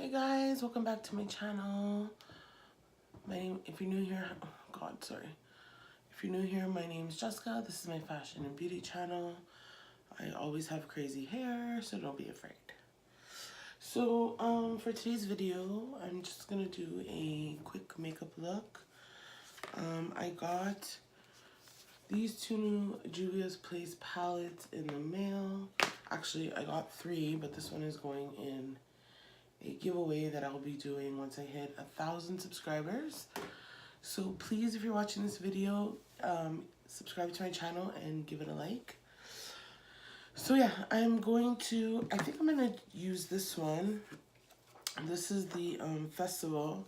Hey guys, welcome back to my channel. If you're new here, oh God, sorry. If you're new here, my name is Jessica. This is my fashion and beauty channel. I always have crazy hair, so don't be afraid. So, for today's video, I'm just gonna do a quick makeup look. I got these two new Juvias Place palettes in the mail. Actually, I got 3, but this one is going in a giveaway that I'll be doing once I hit 1,000 subscribers. So please, if you're watching this video, subscribe to my channel and give it a like. So yeah, I think I'm gonna use this one. This is the festival.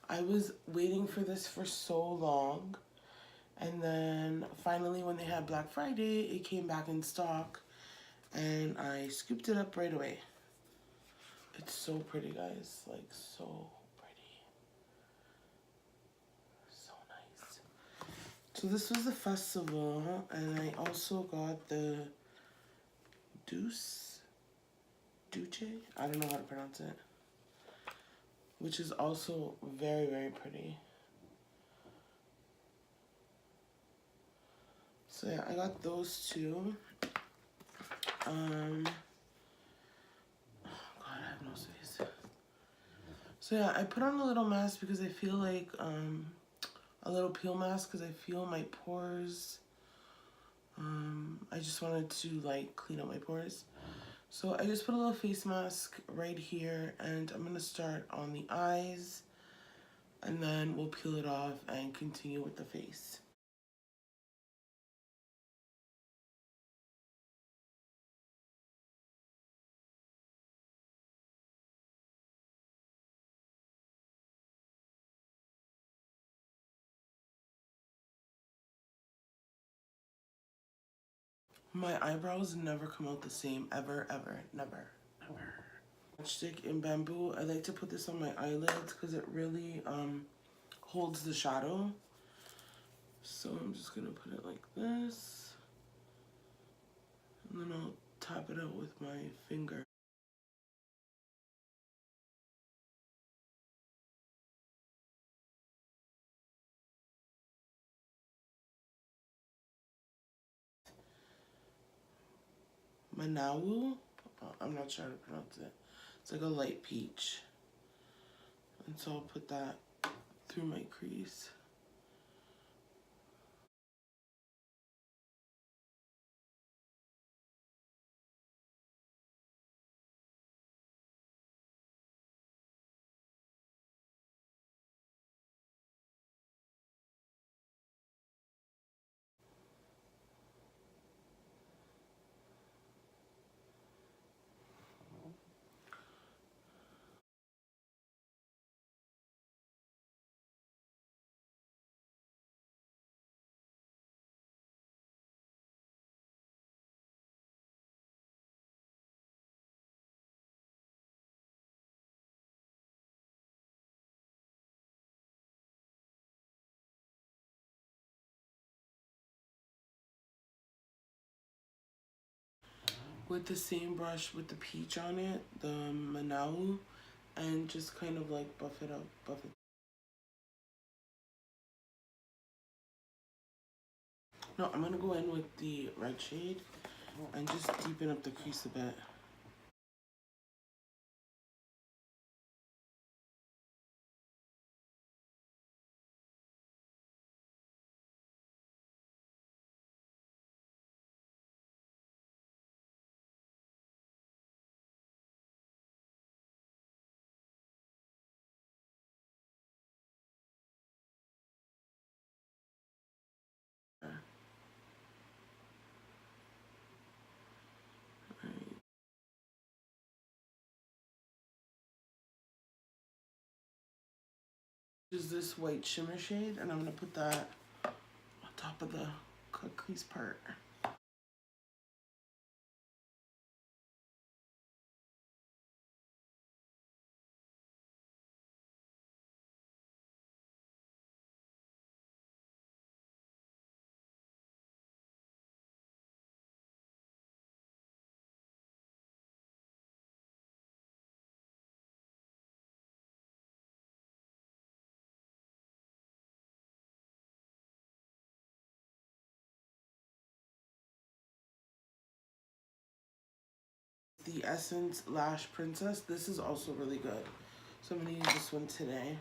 I was waiting for this for so long, and then finally when they had Black Friday, it came back in stock and I scooped it up right away. It's so pretty, guys, like so pretty. So nice. So this was the festival, and I also got the Duce, I don't know how to pronounce it, which is also very, very pretty. So yeah, I got those two. God, I have no space. So yeah, I put on a little mask because I feel like, a little peel mask because I feel my pores. I just wanted to like clean up my pores. So I just put a little face mask right here, and I'm gonna start on the eyes, and then we'll peel it off and continue with the face. My eyebrows never come out the same, ever, ever, never, ever. Stick in bamboo. I like to put this on my eyelids because it really holds the shadow. So I'm just gonna put it like this, and then I'll tap it out with my finger. Manawu? I'm not sure how to pronounce it. It's like a light peach. And so I'll put that through my crease. With the same brush with the peach on it, the Manawu, and just kind of like buff it up, buff it. No, I'm gonna go in with the red shade and just deepen up the crease a bit. Is this white shimmer shade, and I'm gonna put that on top of the cut crease part. the Essence Lash Princess. This is also really good. So I'm going to use this one today.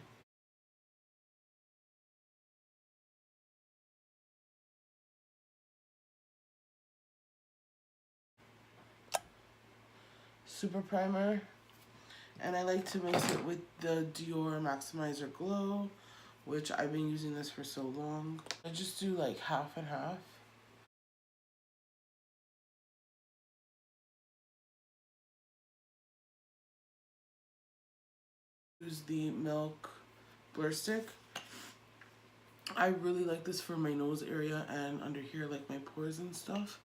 Super Primer. And I like to mix it with the Dior Maximizer Glow, which I've been using this for so long. I just do like half and half. Use the Milk Blur Stick. I really like this for my nose area and under here, like my pores and stuff.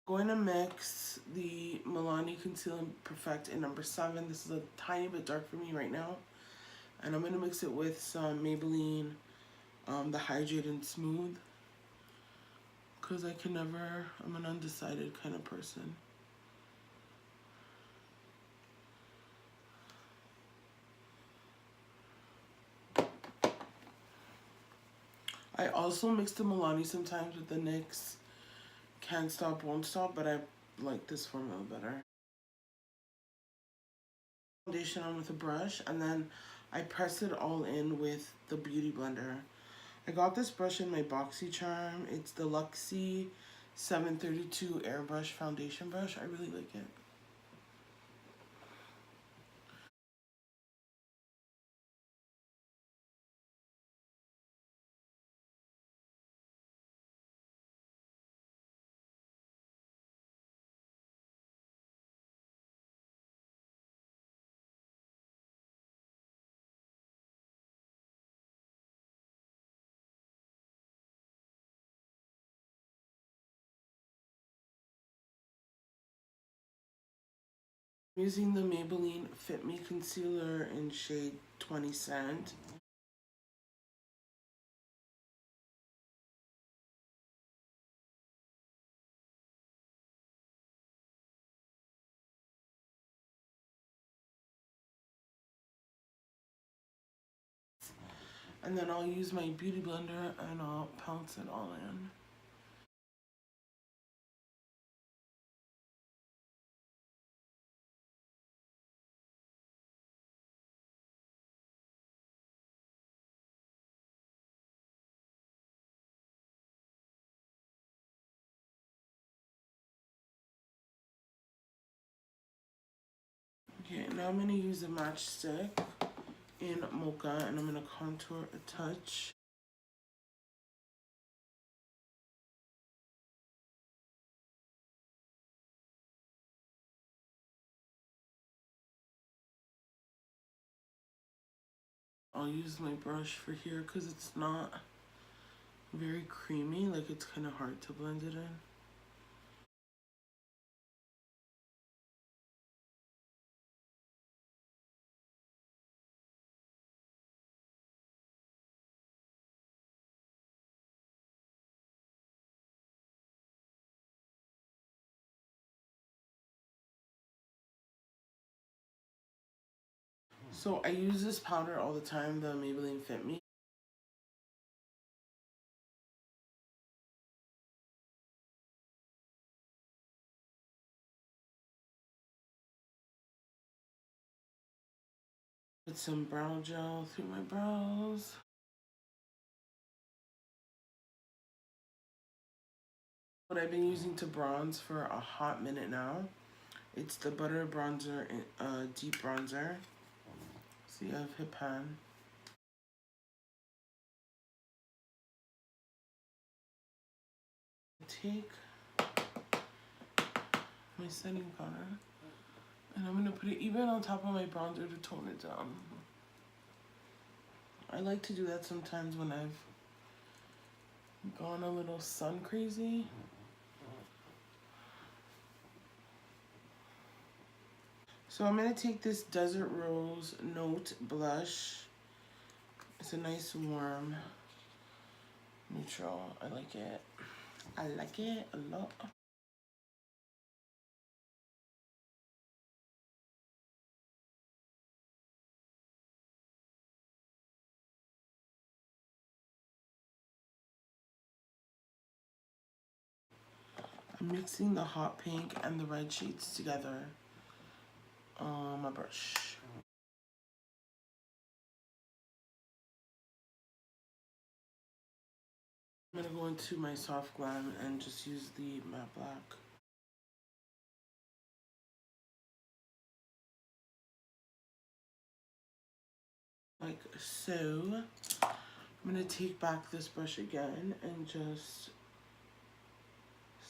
Going to mix the MIlani Conceal and Perfect in number 7. This is a tiny bit dark for me right now. And I'm going to mix it with some Maybelline, the Hydrate and Smooth. Because I'm an undecided kind of person. I also mix the MIlani sometimes with the NYX Can't Stop, Won't Stop, but I like this formula better. Foundation on with a brush, and then I press it all in with the Beauty Blender. I got this brush in my BoxyCharm. It's the Luxie 732 Airbrush Foundation Brush. I really like it. I'm using the Maybelline Fit Me Concealer in shade 20 Sand. And then I'll use my Beauty Blender and I'll pounce it all in. Okay, now I'm going to use a matchstick in Mocha and I'm going to contour a touch. I'll use my brush for here because it's not very creamy, like it's kind of hard to blend it in. So I use this powder all the time, the Maybelline Fit Me. Put some brow gel through my brows. What I've been using to bronze for a hot minute now. It's the Butter Bronzer, Deep Bronzer. So you have Hip Hand. Take my setting powder and I'm gonna put it even on top of my bronzer to tone it down. I like to do that sometimes when I've gone a little sun crazy. So I'm gonna take this Desert Rose Note blush. It's a nice warm neutral. I like it. I like it a lot. I'm mixing the hot pink and the red shades together on my brush. I'm gonna go into my soft glam and just use the matte black. Like so. I'm gonna take back this brush again and just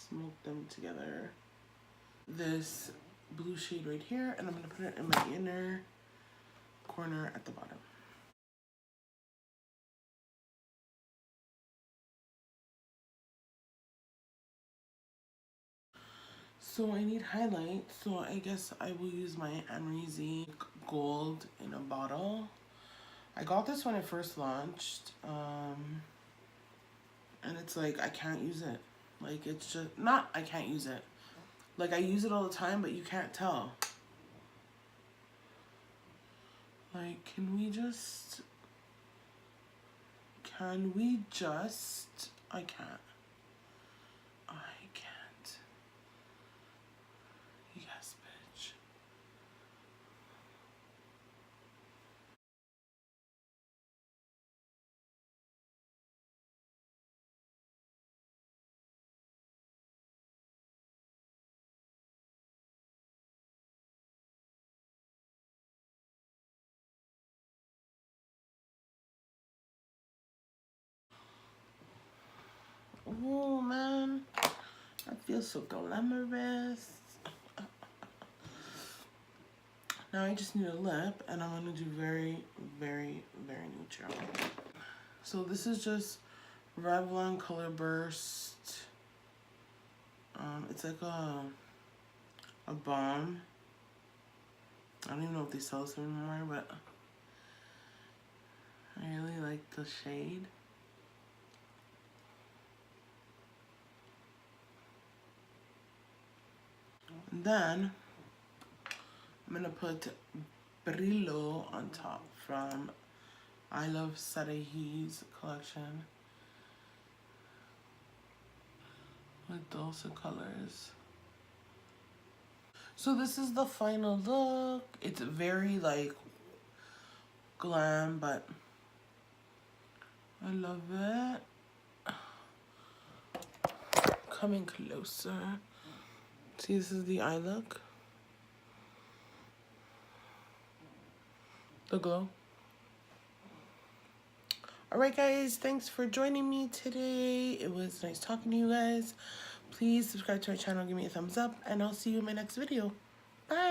smoke them together. This blue shade right here, and I'm gonna put it in my inner corner at the bottom. So I need highlight, so I guess I will use my Amrezy Gold in a bottle. I got this when it first launched, and it's like I can't use it. Like it's just, not I can't use it. Like I use it all the time, but you can't tell. Like, can we just, I can't. I can't. Yes, bitch. Oh man, I feel so glamorous. Now I just need a lip, and I'm gonna do very, very, very neutral. So this is just Revlon Color Burst. It's like a balm. I don't even know if they sell this anymore, but I really like the shade. And then I'm gonna put Brillo on top from I Love Sarahi's collection with those colors. So this is the final look. It's very like glam, but I love it. Coming closer. See, this is the eye look. The glow. Alright guys, thanks for joining me today. It was nice talking to you guys. Please subscribe to our channel, give me a thumbs up, and I'll see you in my next video. Bye!